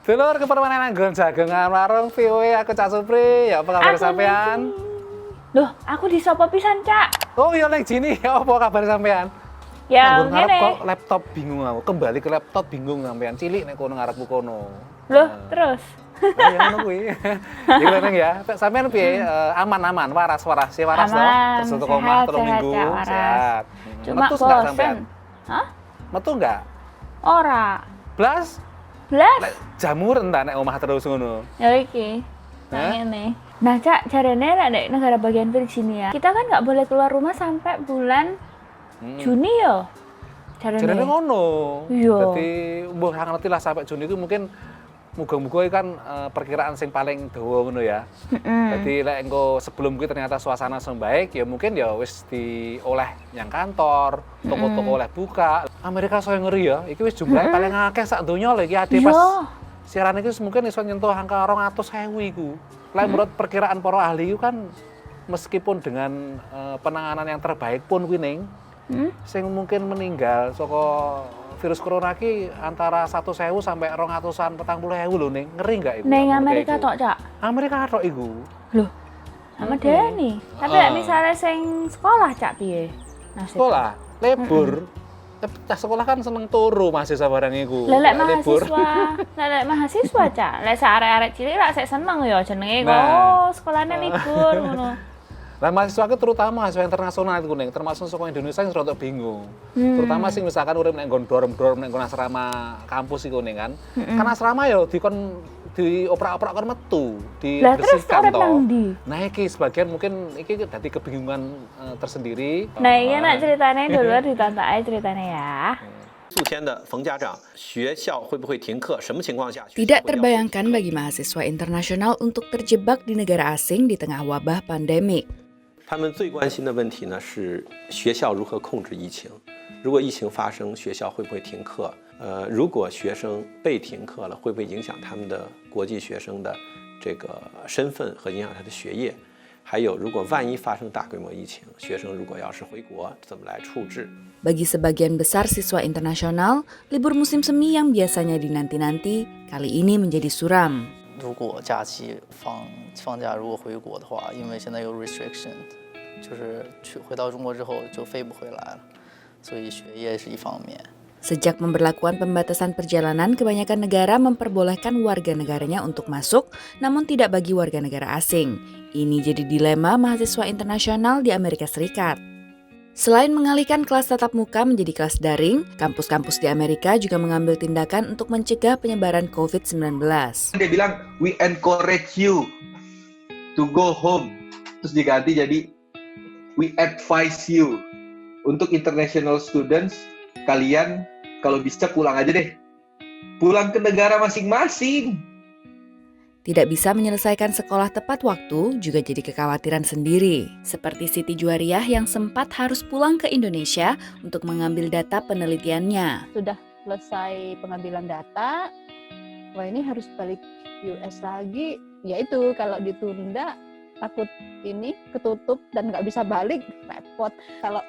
Dulur kepermanen anggon jagongan warung VOE aku Cak Supri, ya apa kabar sampean? Loh, aku disapa pisan, Cak. Oh iya Lek Jini, ya apa kabar sampean? Ya Nganggo ngarep ngene. kok laptop bingung aku, kembali ke laptop bingung sampean, cilik nek kono ngarepku kono. Loh, terus? Nah, yang ngono kuwi. Iki lho ya, sampean piye? Aman-aman, waras toh? Aman, Terus untuk sehat, omah 3 sehat, minggu, Cak, waras. sehat. Cuma Metu enggak sampean? bosen. Hah? Metu enggak? Ora. Blas? Blas? Lek jamur entar nek omah terus ngono. Ya iki. Hah? Nah ini. Nah, Cak, jarene nek negara bagian Virginia, kita kan nggak boleh keluar rumah sampai bulan Juni ya. Jarene ngono. Iya. Dadi mbuh ora ngerti lah sampai Juni itu mungkin muga-muga kan perkiraan sing paling dawa ngono ya. Jadi lek engko sebelum kuwi ternyata suasana baik ya mungkin ya wis dioleh yang kantor, toko-toko oleh buka. Amerika saya ngeri ya, iki wis jumlahe paling akeh sak donya lho iki ade Iya. pas siaran iki mungkin iso nyentuh angka 200.000 iku. Lek menurut perkiraan para ahli itu kan meskipun dengan penanganan yang terbaik pun kuwi ning sing mungkin meninggal saka virus corona ki antara 1.000 sampai 240.000 lho ning. Ngeri enggak iku? Neng Amerika tok, Cak. Amerika tok iku. Loh. Sama Deni. Tapi lek misalnya sing sekolah, Cak, piye? Nasib. Sekolah libur. Tapi sekolah kan seneng turu mahasiswa barang iku. Lelek Libur. mahasiswa, Cak. Lek arek-arek cilik lak sik seneng ya jenenge kok Nah. sekolahnya libur ngono. Lah mahasiswa itu terutama mahasiswa internasional itu ning, termasuk saka Indonesia yang rada bingung. Terutama sing misalkan urip nek nggon dorm-dorm nek nggon asrama kampus iku ning kan. Kan asrama ya dikon dioprak-oprak kon metu, Lah terus dibersihkan urip to. nang ndi? Nah iki sebagian mungkin iki dadi kebingungan tersendiri. Nah, iya nak ceritanya dulu ditonton aja ceritanya ya. 宿迁的冯家长，学校会不会停课？什么情况下？ Tidak terbayangkan bagi mahasiswa internasional untuk terjebak di negara asing di tengah wabah pandemik. 他们最关心的问题呢是学校如何控制疫情。如果疫情发生，学校会不会停课？如果学生被停课了，会不会影响他们的国际学生的这个身份和影响他的学业？还有，如果万一发生大规模疫情，学生如果要是回国，怎么来处置？ Bagi sebagian besar siswa internasional, libur musim semi yang biasanya dinanti-nanti kali ini menjadi suram. 如果假期放假，如果回国的话，因为现在有 restriction，就是回到中国之后就飞不回来了，所以学业是一方面。 Sejak pemberlakuan pembatasan perjalanan, kebanyakan negara memperbolehkan warga negaranya untuk masuk, namun tidak bagi warga negara asing. Ini jadi dilema mahasiswa internasional di Amerika Serikat. Selain mengalihkan kelas tatap muka menjadi kelas daring, kampus-kampus di Amerika juga mengambil tindakan untuk mencegah penyebaran COVID-19. Dia bilang, we encourage you to go home. Terus diganti jadi, we advise you. Untuk international students, kalian kalau bisa pulang aja deh. Pulang ke negara masing-masing. Tidak bisa menyelesaikan sekolah tepat waktu juga jadi kekhawatiran sendiri. Seperti Siti Juwariah yang sempat harus pulang ke Indonesia untuk mengambil data penelitiannya. Sudah selesai pengambilan data, wah ini harus balik US lagi. Yaitu kalau ditunda takut ini ketutup dan nggak bisa balik, repot. Kalau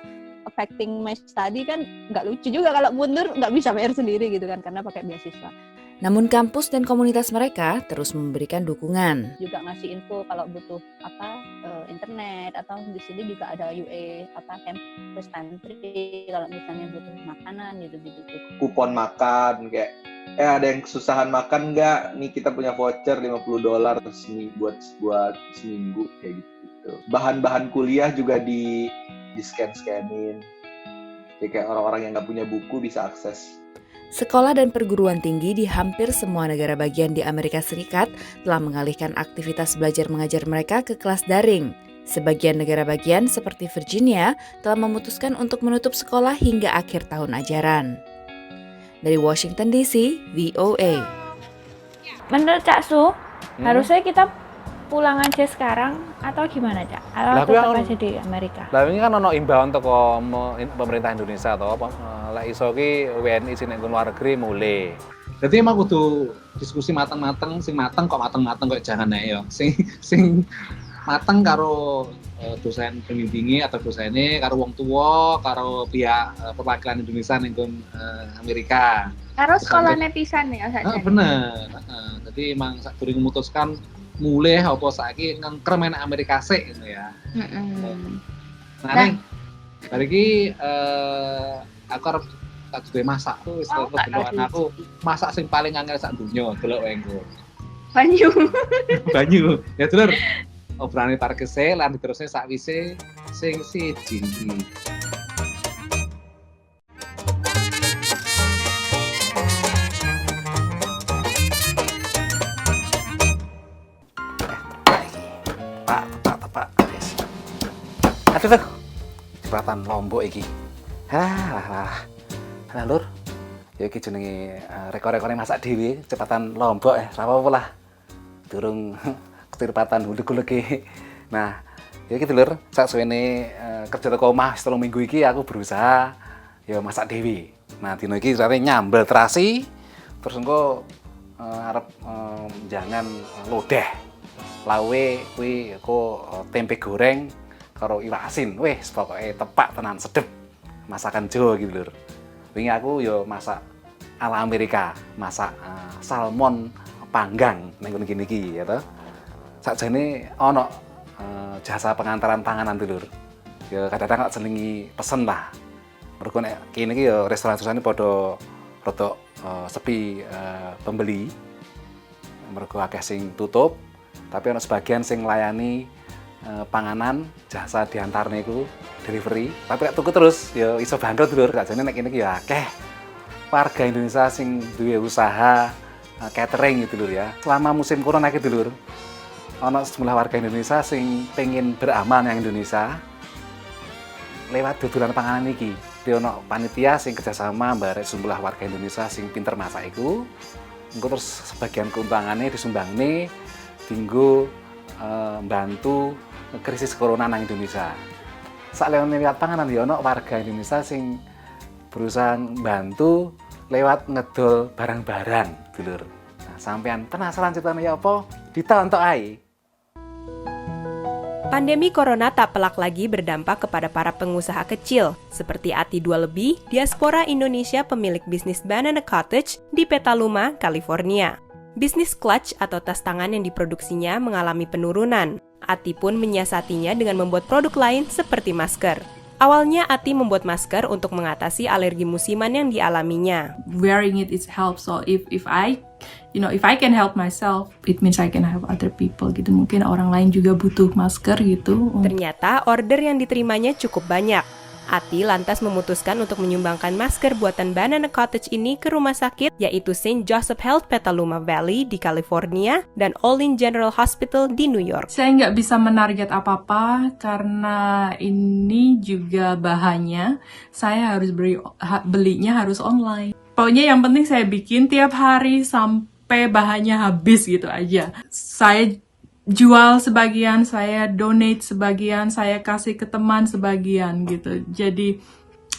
affecting my study kan nggak lucu juga kalau mundur nggak bisa bayar sendiri gitu kan karena pakai beasiswa. Namun kampus dan komunitas mereka terus memberikan dukungan. Juga ngasih info kalau butuh internet atau di sini juga ada UA campus pantry kalau misalnya butuh makanan gitu-gitu. Kupon makan kayak ada yang kesusahan makan nggak? Nih kita punya voucher $50 buat seminggu kayak gitu. Bahan-bahan kuliah juga di scan-scanin. Jadi kayak orang-orang yang nggak punya buku bisa akses. Sekolah dan perguruan tinggi di hampir semua negara bagian di Amerika Serikat telah mengalihkan aktivitas belajar mengajar mereka ke kelas daring. Sebagian negara bagian seperti Virginia telah memutuskan untuk menutup sekolah hingga akhir tahun ajaran. Dari Washington DC, VOA. Menurut Cak Su, harusnya kita pulang aja sekarang atau gimana, Cak? Atau tetap aja di Amerika? Lah ini kan ono imbauan teko pemerintah Indonesia to lek iso ki WNI sing nek luar negeri mulai. Jadi emang kudu diskusi mateng-mateng, sing mateng kok mateng-mateng kok jangan ae yo. Sing mateng karo dosen pembimbingi atau dosennya karo wong tua, karo pihak perwakilan Indonesia ning Amerika. Karo sekolahnya pisan ya saja. Bener. Jadi emang sadurunge memutuskan mulai apa saiki ngengker main Amerika sik gitu ya. Nah, ning bariki aku arep tak duwe masak. Wis kebetulan aku masak sing paling angel sak donya delok wae engko. Banyu. Ya dulur. Obrane parkese lan terusnya sakwise sing siji iki. Tepak. Aduh, jembatan Lombok iki. Lah, Lur. Ya iki jenenge rekor-rekore masak dhewe, jembatan Lombok ora apa-apa lah. Durung ketirpatan hulek-hulek. Nah, ya gitu Lur, saksuwene kerja teko omah 3 minggu iki aku berusaha ya masak dhewe. Nah, dino iki rene nyambel terasi, terus engko arep jangan lodeh. Lawe kuwi aku tempe goreng karo iwak asin. Wis pokoke tepak tenan sedep. Masakan Jawa gitu Lur. Wingi aku ya masak ala Amerika, masak salmon panggang ning kene iki ya toh. Sakjane ana jasa pengantaran panganan Lur. Ya kadang-kadang kok senengi pesen lah. Mergo nek kene iki ya restoran-restoran padha rada sepi pembeli. Mergo akeh sing tutup, tapi ana sebagian sing nglayani panganan jasa diantarne iku delivery. Tapi nek tuku terus ya iso bangkrut Lur. Sakjane nek kene iki ya akeh warga Indonesia sing duwe usaha catering gitu Lur ya. Selama musim corona iki Lur, ana sejumlah warga Indonesia sing pengen beramal yang Indonesia lewat dodolan panganan iki. Dia ana panitia sing kerjasama bareng sejumlah warga Indonesia sing pinter masak iku. Engko terus sebagian keuntungannya disumbangne dinggo bantu krisis corona nang Indonesia. Sakliane liwat panganan ya ana warga Indonesia sing berusaha bantu lewat ngedol barang-barang dulur. Nah, sampean penasaran ceritanya ya apa? Ditonton ae. Pandemi corona tak pelak lagi berdampak kepada para pengusaha kecil, seperti Ati 2 Lebih, diaspora Indonesia pemilik bisnis Banana Cottage di Petaluma, California. Bisnis clutch atau tas tangan yang diproduksinya mengalami penurunan. Ati pun menyiasatinya dengan membuat produk lain seperti masker. Awalnya Ati membuat masker untuk mengatasi alergi musiman yang dialaminya. Wearing it helps. So if I can help myself, it means I can help other people gitu. Mungkin orang lain juga butuh masker gitu. Ternyata order yang diterimanya cukup banyak. Ati lantas memutuskan untuk menyumbangkan masker buatan Banana Cottage ini ke rumah sakit, yaitu St. Joseph Health Petaluma Valley di California dan Olin General Hospital di New York. Saya nggak bisa menarget apa-apa karena ini juga bahannya saya harus belinya harus online. Pokoknya yang penting saya bikin tiap hari sampai bahannya habis gitu aja. Saya jual sebagian, saya donate sebagian, saya kasih ke teman sebagian gitu. Jadi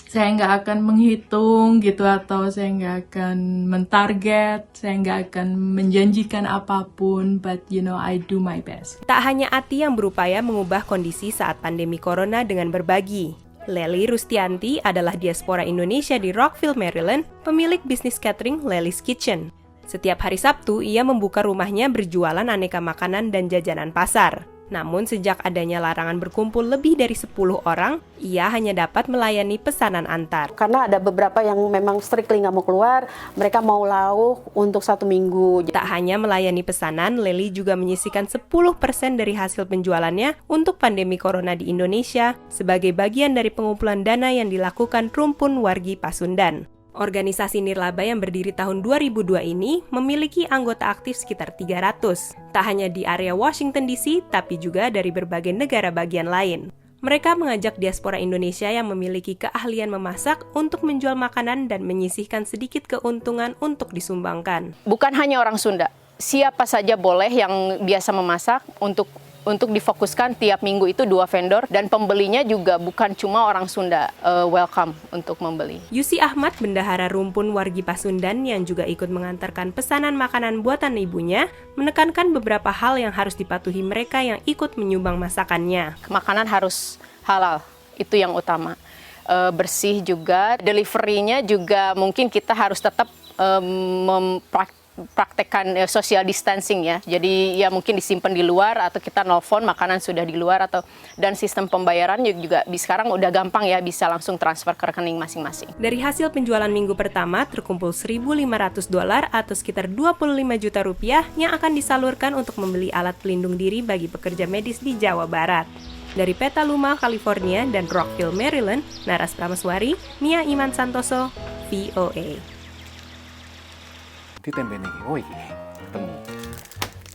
saya nggak akan menghitung gitu atau saya nggak akan mentarget, saya nggak akan menjanjikan apapun, but I do my best. Tak hanya Ati yang berupaya mengubah kondisi saat pandemi corona dengan berbagi. Lely Rustianti adalah diaspora Indonesia di Rockville, Maryland, pemilik bisnis catering Lely's Kitchen. Setiap hari Sabtu, ia membuka rumahnya berjualan aneka makanan dan jajanan pasar. Namun sejak adanya larangan berkumpul lebih dari 10 orang, ia hanya dapat melayani pesanan antar. Karena ada beberapa yang memang strictly nggak mau keluar, mereka mau lauk untuk 1 minggu. Tak hanya melayani pesanan, Lely juga menyisihkan 10% dari hasil penjualannya untuk pandemi corona di Indonesia sebagai bagian dari pengumpulan dana yang dilakukan Rumpun Wargi Pasundan. Organisasi nirlaba yang berdiri tahun 2002 ini memiliki anggota aktif sekitar 300, tak hanya di area Washington DC, tapi juga dari berbagai negara bagian lain. Mereka mengajak diaspora Indonesia yang memiliki keahlian memasak untuk menjual makanan dan menyisihkan sedikit keuntungan untuk disumbangkan. Bukan hanya orang Sunda, siapa saja boleh yang biasa memasak untuk untuk difokuskan tiap minggu itu 2 vendor dan pembelinya juga bukan cuma orang Sunda, welcome untuk membeli. Yusi Ahmad, bendahara rumpun wargi Pasundan yang juga ikut mengantarkan pesanan makanan buatan ibunya, menekankan beberapa hal yang harus dipatuhi mereka yang ikut menyumbang masakannya. Makanan harus halal, itu yang utama. Bersih juga, delivery-nya juga mungkin kita harus tetap praktekkan social distancing ya. Jadi ya mungkin disimpan di luar atau kita nelfon makanan sudah di luar dan sistem pembayaran juga sekarang udah gampang ya, bisa langsung transfer ke rekening masing-masing. Dari hasil penjualan minggu pertama terkumpul $1.500 atau sekitar 25 juta rupiah yang akan disalurkan untuk membeli alat pelindung diri bagi pekerja medis di Jawa Barat. Dari Petaluma, California dan Rockville, Maryland, Naras Prameswari, Nia Iman Santoso, VOA. Di tempe ini, oh iki ketemu.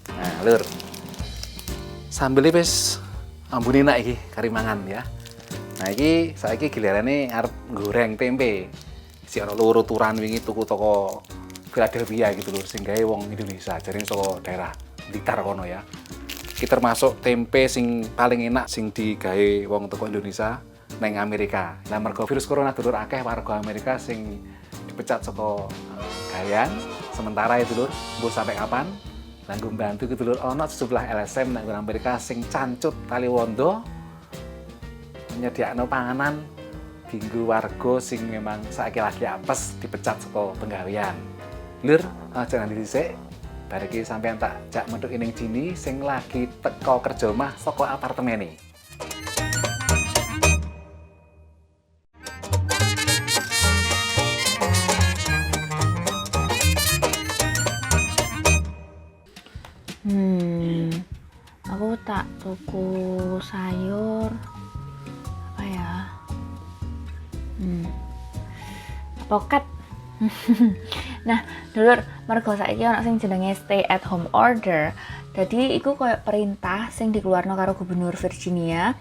Nah, lur. Sambel wis ambune nak iki kari mangan ya. Nah, iki saiki giliranane arep goreng tempe. Si ana loro turan wingi tuku toko Philadelphia gitu lho, sing gawe wong Indonesia, jarine saka daerah Blitar kono ya. Iki termasuk tempe sing paling enak sing digawe wong toko Indonesia neng Amerika. Lah mergo virus corona dulur akeh warga Amerika sing dipecat saka gawean. Sementara itu lur, mbok sampai kapan? Nanggo bantu gitu lur, ono sejumlah LSM nang Amerika sing cancut tali wondo nyediakno panganan dinggo warga sing memang saiki lagi apes dipecat saka penggawean. Lur, aja nang dhisik. Bar iki sampean tak jak metu ning Jini sing lagi teko kerja omah saka apartemene. Aku tak tuku sayur apa ya? Apokat. Nah, dulur, mergo saiki ana sing jenenge stay at home order. Jadi iku koyo perintah sing dikeluarno karo Gubernur Virginia.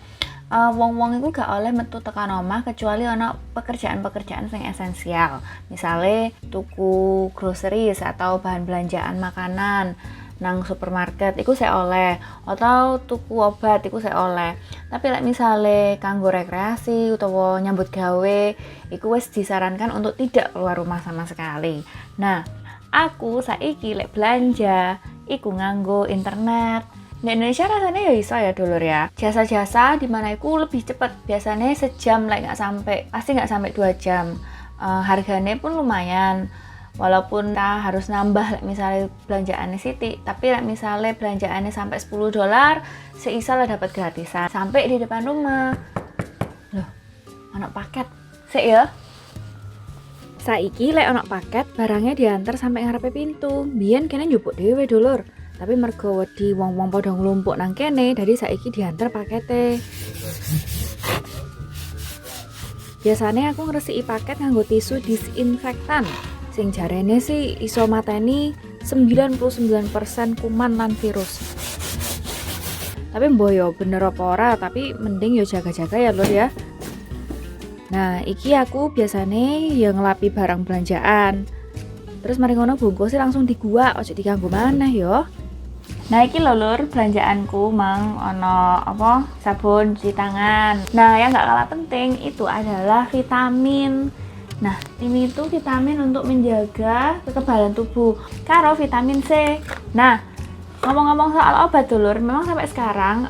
Wong-wong iku gak oleh metu tekan omah kecuali ana pekerjaan-pekerjaan sing esensial. Misale tuku groceries atau bahan belanjaan makanan nang supermarket iku saya oleh, atau tuku obat iku saya oleh. Tapi lek misale kanggo rekreasi utawa nyambut gawe iku wis disarankan untuk tidak keluar rumah sama sekali. Nah, aku saiki lek belanja iku nganggo internet. Di Indonesia rasanya ya iso ya dulur ya. Jasa-jasa di mana iku lebih cepet. Biasanya sejam lek pasti nggak sampai 2 jam. Harganya pun lumayan. Walaupun kita harus nambah misalnya belanjaannya Siti, tapi misalnya belanjaannya sampai $10, seisa lah dapat gratisan sampai di depan rumah. Loh, anak paket. Sik ya. Saiki lek anak paket barangnya diantar sampai ngarepe pintu. Biyen kene njupuk dhewe dulur. Tapi mergo wedi wong-wong padha nglumpuk nang kene, dadi saiki diantar pakete. Biasanya aku ngresiki paket nganggo tisu disinfektan. Sing jarene sih iso mateni 99% kuman lan virus. Tapi mboyo bener apa ora, tapi mending yo jaga-jaga ya lur ya. Nah, iki aku biasane ya ngelapi barang belanjaan. Terus mari ngono bungkusnya langsung digua, ojo diganggu maneh yo. Nah, iki lho lur belanjaanku mang ono apa? Sabun cuci tangan. Nah, yang gak kalah penting itu adalah vitamin. Nah, ini itu vitamin untuk menjaga kekebalan tubuh karo vitamin C. Nah, ngomong-ngomong soal obat dulur, memang sampai sekarang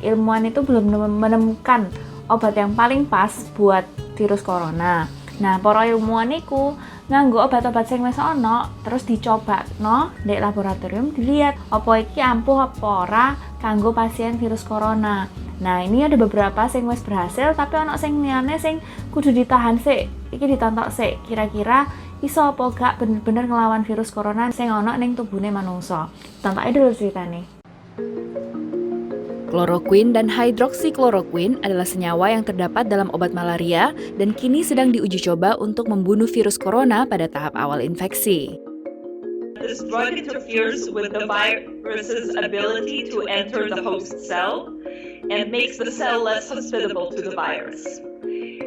ilmuwan itu belum menemukan obat yang paling pas buat virus corona. Nah, para ilmuwan iku nganggo obat-obat sing wis ana terus dicobakno di laboratorium dilihat apa iki ampuh apa ora kanggo pasien virus corona. Nah, ini ada beberapa sing wis berhasil, tapi ana sing liyane sing kudu ditahan sik. Iki ditontok sik, kira-kira iso apa gak bener-bener ngelawan virus corona sing ana ning tubune manungsa. Tontoke dulu ceritane. Kloroquine dan hydroxychloroquine adalah senyawa yang terdapat dalam obat malaria dan kini sedang diuji coba untuk membunuh virus corona pada tahap awal infeksi. This drug interferes with the virus's ability to enter the host cell and makes the cell less hospitable to the virus.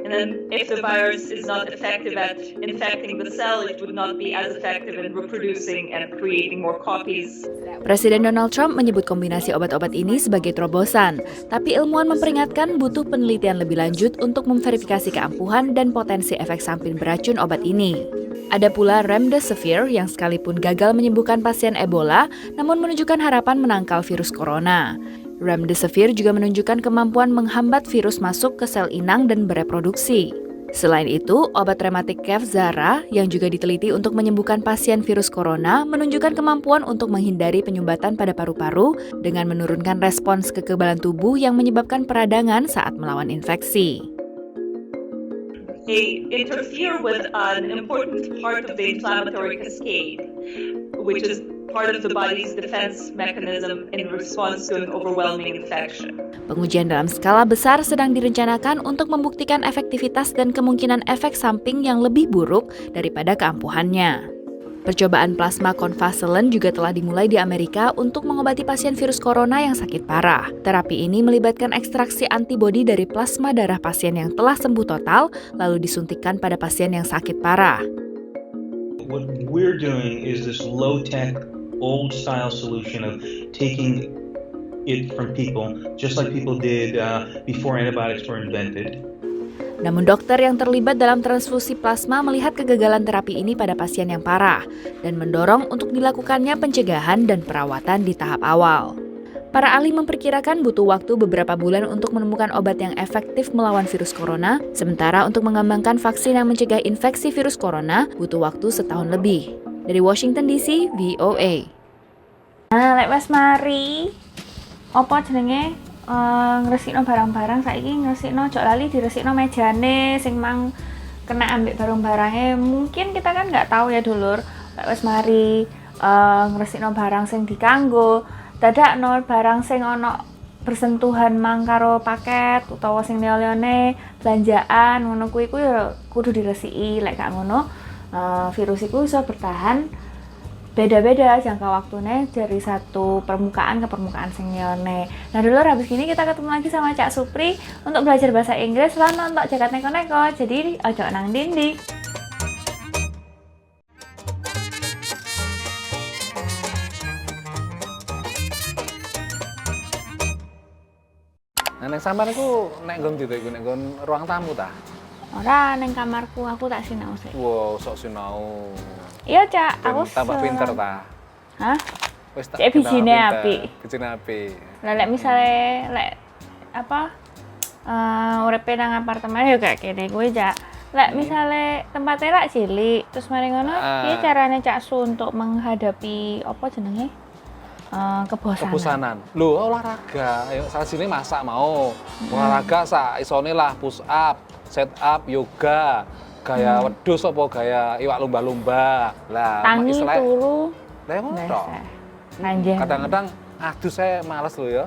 And then if the virus is not effective at infecting the cell, it would not be as effective in reproducing and creating more copies. Presiden Donald Trump menyebut kombinasi obat-obat ini sebagai terobosan, tapi ilmuwan memperingatkan butuh penelitian lebih lanjut untuk memverifikasi keampuhan dan potensi efek samping beracun obat ini. Ada pula Remdesivir yang sekalipun gagal menyembuhkan pasien Ebola, namun menunjukkan harapan menangkal virus corona. Remdesivir juga menunjukkan kemampuan menghambat virus masuk ke sel inang dan bereproduksi. Selain itu, obat rematik Kevzara yang juga diteliti untuk menyembuhkan pasien virus corona menunjukkan kemampuan untuk menghindari penyumbatan pada paru-paru dengan menurunkan respons kekebalan tubuh yang menyebabkan peradangan saat melawan infeksi. They interfere with an important part of the inflammatory cascade, which is part of the body's defense mechanism in response to an overwhelming infection. Pengujian dalam skala besar sedang direncanakan untuk membuktikan efektivitas dan kemungkinan efek samping yang lebih buruk daripada keampuhannya. Percobaan plasma konvalesen juga telah dimulai di Amerika untuk mengobati pasien virus corona yang sakit parah. Terapi ini melibatkan ekstraksi antibodi dari plasma darah pasien yang telah sembuh total, lalu disuntikkan pada pasien yang sakit parah. What we're doing is this low-tech, old-style solution of taking it from people, just like people did before antibiotics were invented. Namun dokter yang terlibat dalam transfusi plasma melihat kegagalan terapi ini pada pasien yang parah dan mendorong untuk dilakukannya pencegahan dan perawatan di tahap awal. Para ahli memperkirakan butuh waktu beberapa bulan untuk menemukan obat yang efektif melawan virus corona, sementara untuk mengembangkan vaksin yang mencegah infeksi virus corona butuh waktu setahun lebih. Dari Washington DC, VOA. Nah, lek wes mari apa jenenge ngresikno barang-barang saiki ngresikno ojo lali diresikno mejane sing mang kena ambek barang-barangnya. Mungkin kita kan nggak tahu ya dulur, lek wes mari ngresikno barang sing dikanggo dadakno barang sing ono bersentuhan mang karo paket utawa sing liyane belanjaan ngono kuwi ya kudu diresiki. Lek gak ngono virus iku iso bertahan beda-beda jangka waktunya dari satu permukaan ke permukaan sing liyane. Nah dulur, habis gini kita ketemu lagi sama Cak Supri untuk belajar bahasa Inggris lan nonton Jagat Neko-Neko. Jadi ojo nang dindi. Nah, nek sampean iku nek nggon ndi iku nek nggon ruang tamu ta? Ora, neng kamarku aku tak sinau sih. Wow, sok sinau. Iya, Cak, aku tambah pinter ta. Hah? Wis tak cek bijine apik. Bijine apik. Lah lek misale lek apa uripe nang apartemen ya kayak kene kuwi, Cak. Lek misale tempatnya rak cilik, terus mari ngono, piye carane Cak Su untuk menghadapi apa jenenge? Kebosanan. Lho, olahraga. Ayo salah sini masak mau. Olahraga sak isone lah, push up, set up, yoga, gaya wedhus apa gaya iwak lumba-lumba. Lah, tangi turu. Lah ngono tok. Anjing. Kadang-kadang aduh saya males lho ya.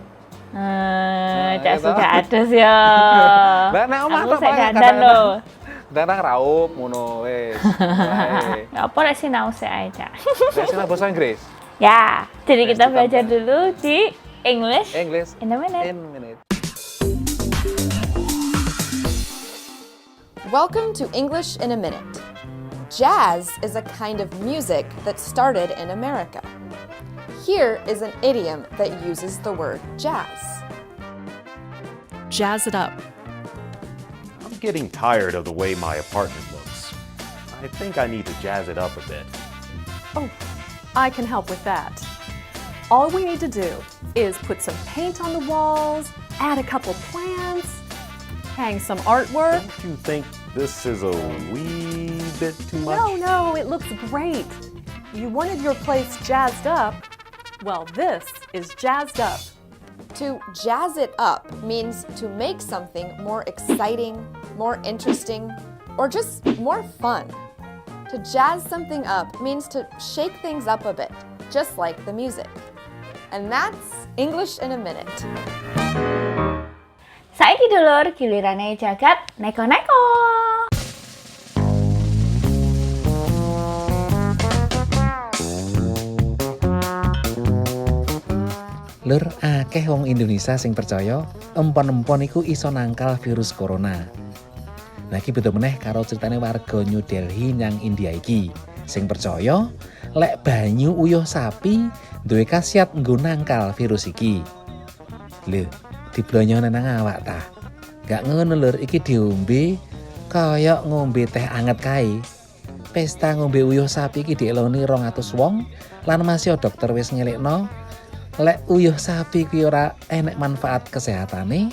Cak sudah adus ya. Lah nek omah tok kadang lho. Kadang raup ngono wis. Ya apa lek sinau sik ae, Cak. Lek sinau bahasa Inggris. Ya, jadi kita belajar dulu di English in a minute. Welcome to English in a Minute. Jazz is a kind of music that started in America. Here is an idiom that uses the word jazz. Jazz it up. I'm getting tired of the way my apartment looks. I think I need to jazz it up a bit. Oh, I can help with that. All we need to do is put some paint on the walls, add a couple plants, hang some artwork. Don't you think this is a wee bit too much? No, it looks great. You wanted your place jazzed up. Well, this is jazzed up. To jazz it up means to make something more exciting, more interesting, or just more fun. To jazz something up means to shake things up a bit, just like the music. And that's English in a Minute. Saiki dulur, gilirane Jagat Neko-Neko. Lur, akeh wong Indonesia sing percaya empon-empon iku iso nangkal virus corona. Nah iki beda meneh karo ceritane warga New Delhi nyang India iki. Sing percaya lek banyu uyuh sapi duwe khasiat nggo nangkal virus iki. Lho, diblonyo nang awak ta. Gak ngono lur, iki diombe kaya ngombe teh anget kae. Pesta ngombe uyuh sapi iki dieloni 200 wong lan masih dokter wis ngelekno lek uyuh sapi kuwi ora enek manfaat kesehatane.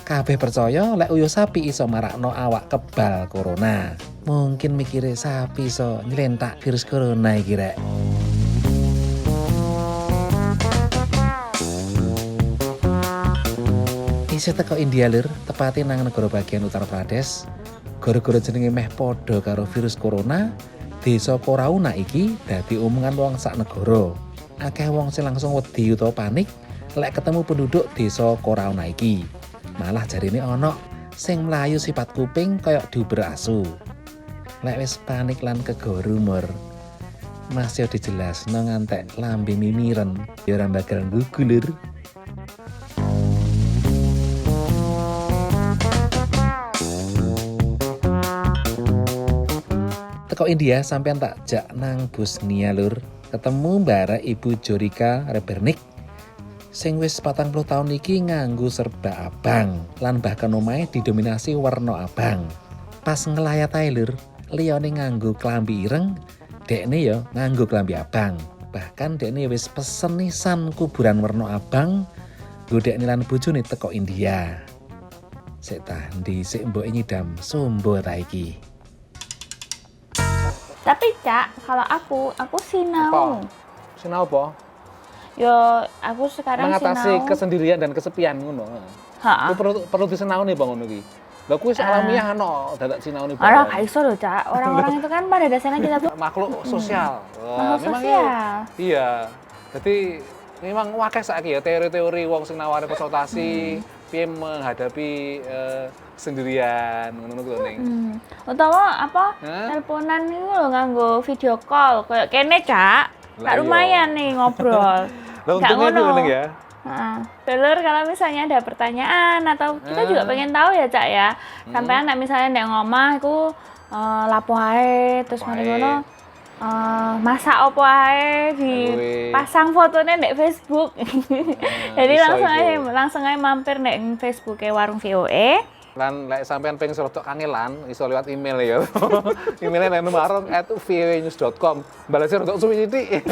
Kabeh percaya lek uyuh sapi iso marakno awak kebal corona. Mungkin mikire sapi iso nylentak virus corona iki rek. Isih teko India lur, tepate nang negara bagian Uttar Pradesh. Gara-gara jenenge meh padha karo virus corona, desa Korauna iki dadi omongan wong sak negara. Akeh wong sing langsung wedi utawa panik lek ketemu penduduk desa Korauna iki. Malah jarine ana sing mlayu sifat kuping kaya diuber asu. Lek wis panik lan kegorumur, masih dijelasno ngantek lambe mimiren, ya ora bakal nggugu lur. Teko India sampean tak jak nang Bosnia lur, ketemu mbare Ibu Jorika Rebernik sing wis 40 tahun iki nganggo serba abang lan bahkan omahe didominasi warna abang. Pas ngelayat ae lur, liyane nganggo klambi ireng, dekne ya nganggo klambi abang. Bahkan dekne wis pesen nisan kuburan warna abang nggo dekne lan bojone teko India. Sik ta ndi sik mbok nyidam sombo ta iki. Tapi Cak, kalau aku sinau. Sinau apa? Yo, aku sekarang mengatasi sinau. kesendirian dan kesepian ngono. Heeh. Itu perlu disenauni Bang ngono iki. Lah kuwi alamiah ono dadak sinaune Bang. Ora gak iso lho, Cak. Orang-orang itu kan pada dasarnya kita tuh makhluk sosial. Makhluk Memang sosial. Iya. Jadi memang akeh saiki ya teori-teori wong sing nawari konsultasi piye menghadapi sendirian ngono kuwi ning. Utawa apa? Teleponan itu lho nganggo video call kayak kene, Cak. Lah Tak lumayan nih ngobrol. Lah untungnya itu ning ya. Dulur kalau misalnya ada pertanyaan atau kita juga pengen tahu ya Cak ya. Sampean nek misalnya ndek ngomah iku lapo ae terus mari ngono masak opo ae dipasang fotonya ndek Facebook. Jadi langsung aja mampir ndek Facebook warung VOE. Lan lek sampean pengen rodok kangelan iso lewat email ya. Emailnya nang marung@voenews.com. Balese rodok suwi sithik.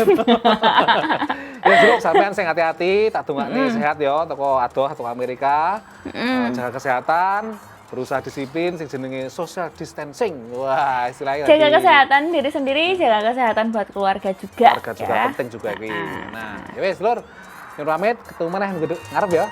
Ya jero sampean sing hati-hati, tak dongakne sehat ya teko adoh atau Amerika. Jaga kesehatan, berusaha disiplin sing jenenge social distancing. Wah, istilahnya jaga kesehatan diri sendiri, jaga kesehatan buat keluarga juga. Keluarga juga penting juga iki. Nah, ya wis lur, nyuwun pamit ketemu maneh ngarep ya.